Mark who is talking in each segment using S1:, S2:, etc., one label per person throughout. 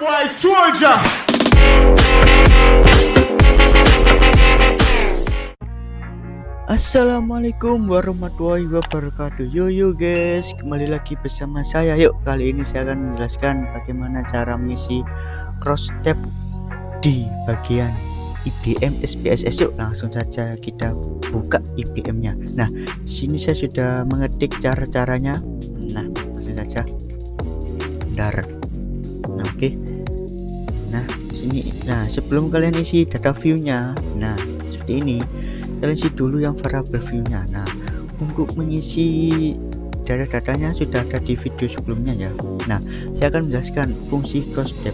S1: boy soldier.
S2: Assalamualaikum warahmatullahi wabarakatuh. Yo guys, kembali lagi bersama saya. Yuk, kali ini saya akan menjelaskan bagaimana cara mengisi cross tab di bagian IBM SPSS. Yuk, langsung saja kita buka IBM-nya. Nah, di sini saya sudah mengetik cara-caranya. Nah, langsung saja. Bentar. Nah, oke. Nah, sini. Nah, sebelum kalian isi data view-nya, nah seperti ini. Kalian isi dulu yang variable view-nya. Nah, untuk mengisi data-datanya sudah ada di video sebelumnya ya. Nah, saya akan menjelaskan fungsi cross tab.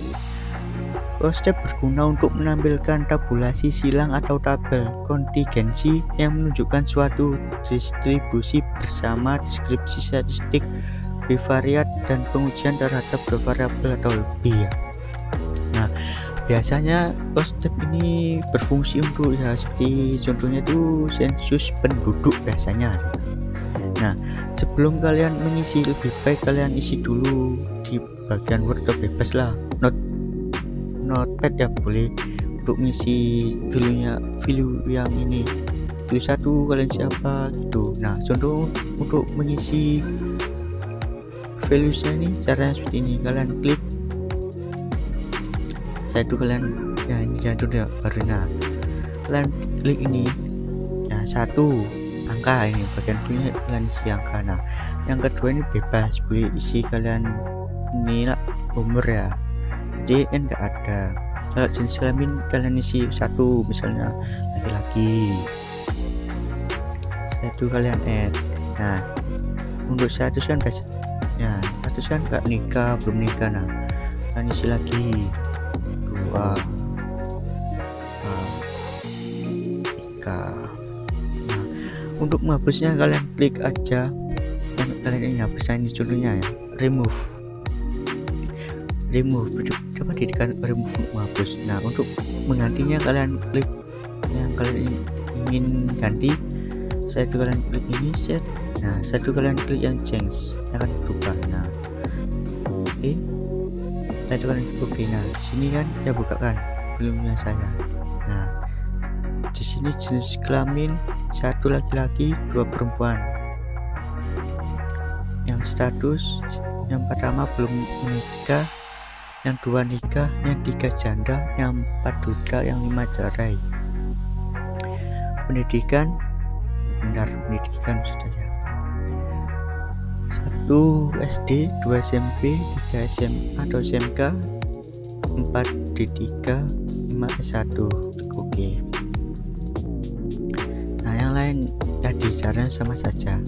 S2: Cross tab berguna untuk menampilkan tabulasi silang atau tabel kontingensi yang menunjukkan suatu distribusi bersama deskripsi statistik, bivariat, dan pengujian terhadap variabel atau lebih ya. Nah, biasanya cross tab ini berfungsi untuk ya seperti contohnya itu sensus penduduk biasanya. Nah, sebelum kalian mengisi, lebih baik kalian isi dulu di bagian Word atau bebas lah, notepad ya boleh, untuk mengisi value yang ini. Value 1 kalian siapa gitu. Nah, contoh untuk mengisi values-nya ini caranya seperti ini. Kalian klik itu kalian ya, ini jatuh ya baru. Nah, kalian klik ini ya, 1 angka, ini bagian punya kalian isi angka. Nah, yang kedua ini bebas, boleh isi kalian ini lah umur ya, jadi kan nggak ada. Kalau jenis kelamin kalian isi 1, misalnya laki-laki, 1 kalian add. Nah, untuk status kan guys ya, status kan nggak nikah, belum nikah. Nah, kalian isi lagi 2, 3. Nah, untuk menghapusnya kalian klik aja yang kalian ingin hapus. Ini contohnya ya, remove coba ditekan remove untuk menghapus. Nah, untuk menggantinya kalian klik yang kalian ingin ganti. Satu kalian klik ini set. Nah, satu kalian klik yang change, akan berubah. Nah, oke. Itu kan oke. Nah, sini kan saya bukakan filmnya saya. Nah, di sini jenis kelamin 1 laki-laki, 2 perempuan. Yang status yang pertama belum menikah, yang 2 nikah, yang 3 janda, yang 4 duda, yang 5 cerai. Pendidikan, benar pendidikan sudah ya. 1 SD, 2 SMP, 3 SMA atau SMK, 4 D3, 5 S1. Oke. Nah, yang lain tadi caranya sama saja.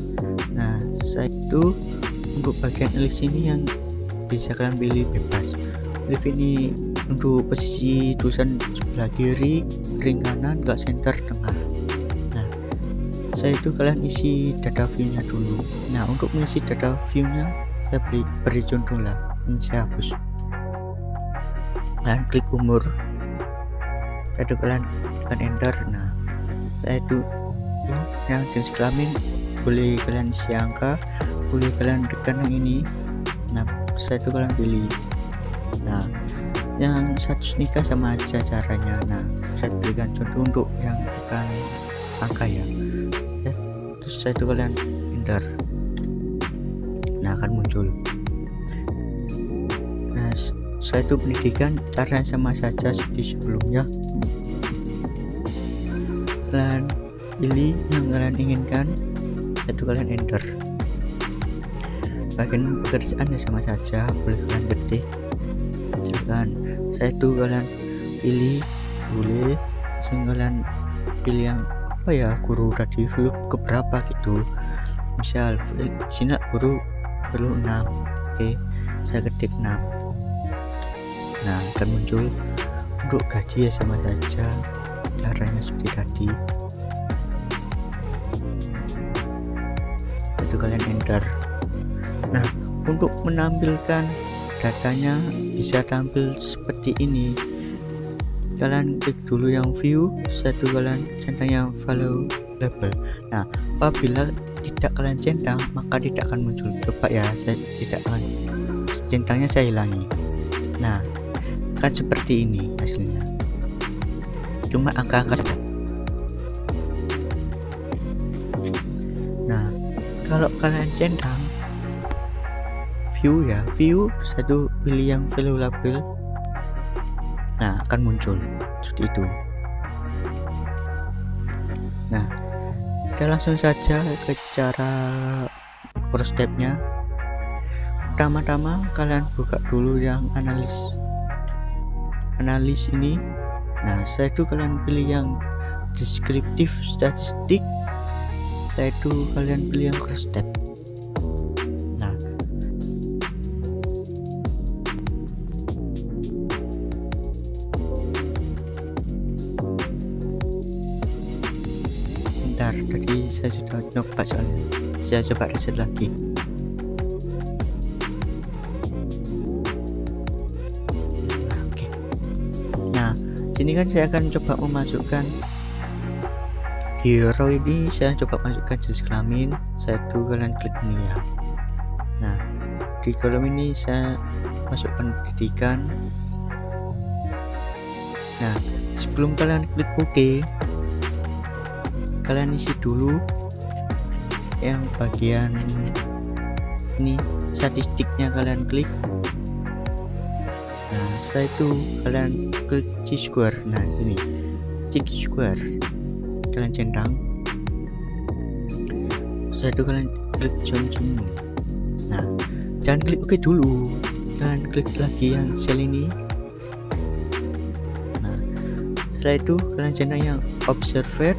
S2: Nah, setelah itu untuk bagian ellipse ini yang bisa kalian pilih bebas. Ellipse ini untuk posisi tulisan sebelah kiri, ring kanan, enggak center, tengah. Saya itu kalian isi data view-nya dulu. Nah, untuk mengisi data view-nya saya beri contoh lah. Ini saya hapus. Kalian klik umur. Saya itu kalian tekan enter. Nah, saya itu yang jenis kelamin boleh kalian isi angka, boleh kalian tekan yang ini. Nah, saya itu kalian pilih. Nah, yang status nikah sama aja caranya. Nah, saya berikan contoh untuk yang tekan angka ya. Saya itu kalian enter. Nah, akan muncul. Nah, saya itu pendidikan caranya sama saja seperti sebelumnya. Kalian pilih yang kalian inginkan, saya itu kalian enter. Bagian pekerjaan ya sama saja, boleh kalian ketik. Misalkan saya itu kalian pilih, boleh kalian pilih yang apa ya, guru tadi view keberapa gitu. Misal sini guru perlu 6. Oke, saya ketik 6. Nah, akan muncul. Untuk gaji ya sama saja, caranya seperti tadi. Itu kalian enter. Nah, untuk menampilkan datanya bisa tampil seperti ini. Kalian klik dulu yang view, satu kalian centang yang value label. Nah, apabila tidak kalian centang maka tidak akan muncul. Coba ya, saya tidak akan centangnya, saya hilangi. Nah, akan seperti ini hasilnya, cuma angka-angka saja. Nah, kalau kalian centang view satu pilih yang valuable, nah akan muncul seperti itu. Nah, kita langsung saja ke cara cross tab-nya. Pertama-tama kalian buka dulu yang analis ini. Nah, setelah itu kalian pilih yang deskriptif statistik. Setelah itu kalian pilih yang cross tab. Nah, bentar, tadi saya sudah nyoba soalnya, saya coba reset lagi. Nah, sini kan saya akan coba memasukkan hero ini, saya coba masukkan jenis kelamin. Saya tuh kalian klik ini ya. Nah, di kolom ini saya masukkan pendidikan. Nah, sebelum kalian klik OK, kalian isi dulu yang bagian ini, statistiknya kalian klik. Nah, setelah itu kalian klik G-square. Nah, ini G-square kalian centang. Setelah itu kalian klik Johnson. Nah, jangan klik OK dulu, kalian klik lagi yang sel ini. Nah, setelah itu kalian centang yang observed,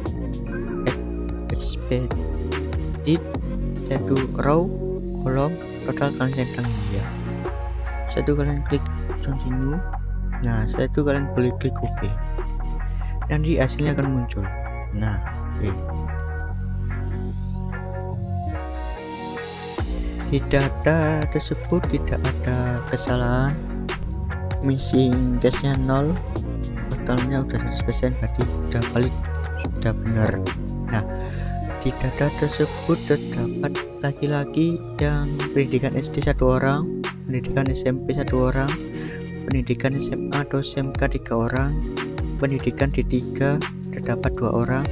S2: expected, setelah itu row, kolom, total kalian centang ini ya. Setelah itu kalian klik continue. Nah, setelah itu kalian boleh klik OK, nanti hasilnya akan muncul. Nah, di data tersebut tidak ada kesalahan, missing case-nya 0, totalnya udah 100%, berarti sudah valid, sudah benar. Nah, di data tersebut terdapat laki-laki yang pendidikan SD 1 orang, pendidikan SMP 1 orang, pendidikan SMA atau SMK 3 orang, pendidikan D3 terdapat 2 orang,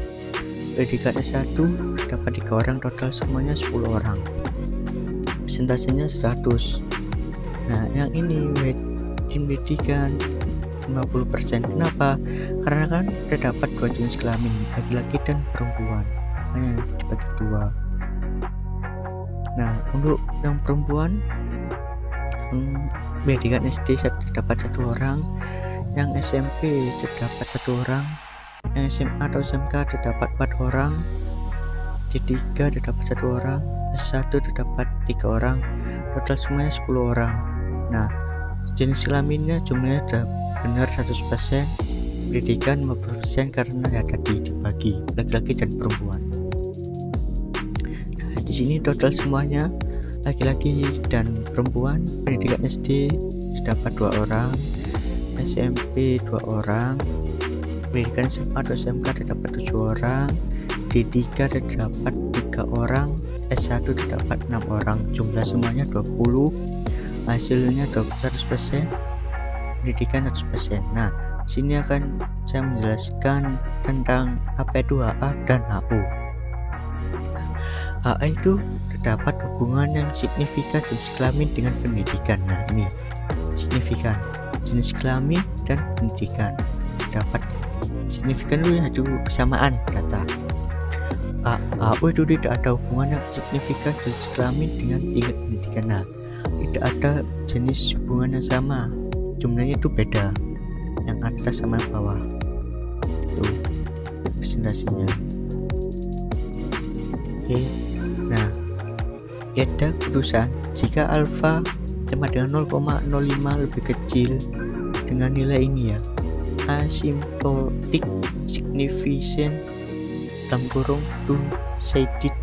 S2: pendidikan S1 terdapat 3 orang, total semuanya 10 orang. Persentasenya 100. Nah, yang ini pendidikan 50%. Kenapa? Karena kan terdapat 2 jenis kelamin, laki-laki dan perempuan, makanya dibagi 2. Nah, untuk yang perempuan, pendidikan SD terdapat 1 orang, yang SMP terdapat 1 orang, yang SMA atau SMK terdapat 4 orang, D3 terdapat 1 orang, S1 terdapat 3 orang, total semuanya 10 orang. Nah, jenis kelaminnya jumlahnya sudah benar 100%, pendidikan 50% karena ya tadi dibagi laki-laki dan perempuan. Nah, di sini total semuanya laki-laki dan perempuan, pendidikan SD terdapat 2 orang, SMP 2 orang, pendidikan SMA atau SMK terdapat 7 orang, D3 terdapat 3 orang, S1 terdapat 6 orang, jumlah semuanya 20, hasilnya 100%, pendidikan 100%. Nah, sini akan saya menjelaskan tentang apa itu HA dan HO. HA itu terdapat hubungan yang signifikan jenis kelamin dengan pendidikan. Nah, ini signifikan jenis kelamin dan pendidikan terdapat signifikan itu yaitu kesamaan data. HO itu tidak ada hubungan yang signifikan jenis kelamin dengan tingkat pendidikan. Nah, tidak ada jenis hubungan yang sama, jumlahnya itu beda, yang atas sama yang bawah. Tuh presentasinya. Oke, nah ada keputusan jika alfa sama dengan 0,05 lebih kecil dengan nilai ini ya, asymptotic significant dalam kurung to shaded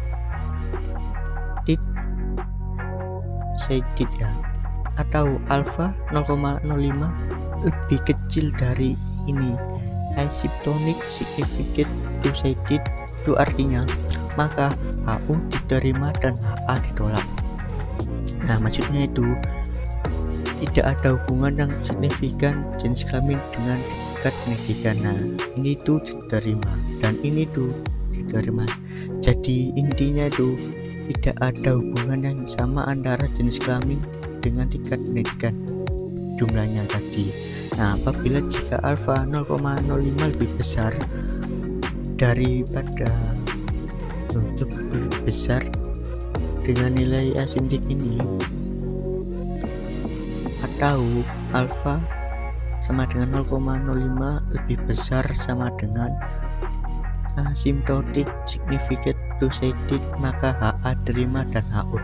S2: ya, atau alfa 0,05 lebih kecil dari ini, asymptotic significant to shaded, itu artinya maka HU diterima dan HA ditolak. Nah, maksudnya itu tidak ada hubungan yang signifikan jenis kelamin dengan tingkat pendidikan. Nah, ini tuh diterima dan ini tuh diterima. Jadi intinya itu tidak ada hubungan yang sama antara jenis kelamin dengan tingkat pendidikan jumlahnya tadi. Nah, apabila jika alfa 0,05 lebih besar daripada lebih besar dengan nilai asimtik ini, atau alfa sama dengan 0,05 lebih besar sama dengan asymptotic significant decided, maka HA terima dan HO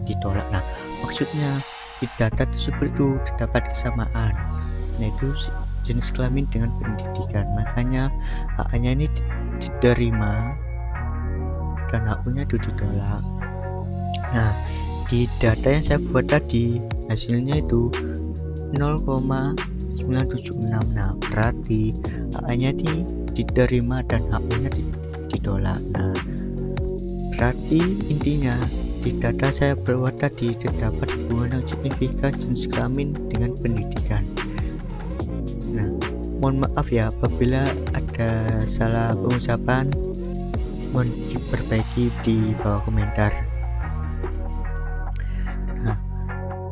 S2: ditolak. Nah, maksudnya di data tersebut itu terdapat kesamaan, yaitu jenis kelamin dengan pendidikan, makanya HA nya ini diterima dan HO nya itu ditolak. Nah, di data yang saya buat tadi hasilnya itu 0,976. Nah, berarti HA nya diterima dan HO nya ditolak. Nah, berarti intinya di data saya buat tadi terdapat hubungan yang signifikan jenis kelamin dengan pendidikan. Nah, mohon maaf ya apabila ada salah pengucapan, mohon diperbaiki di bawah komentar. Nah,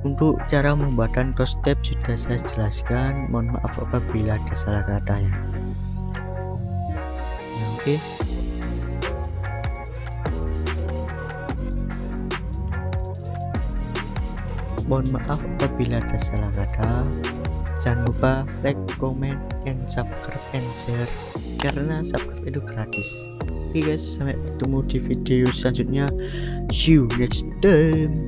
S2: untuk cara pembuatan cross step sudah saya jelaskan, mohon maaf apabila ada salah kata ya. Nah, oke. Mohon maaf apabila ada salah kata. Jangan lupa like, comment, and subscribe and share, karena subscribe itu gratis. Oke guys, sampai ketemu di video selanjutnya. See you next time.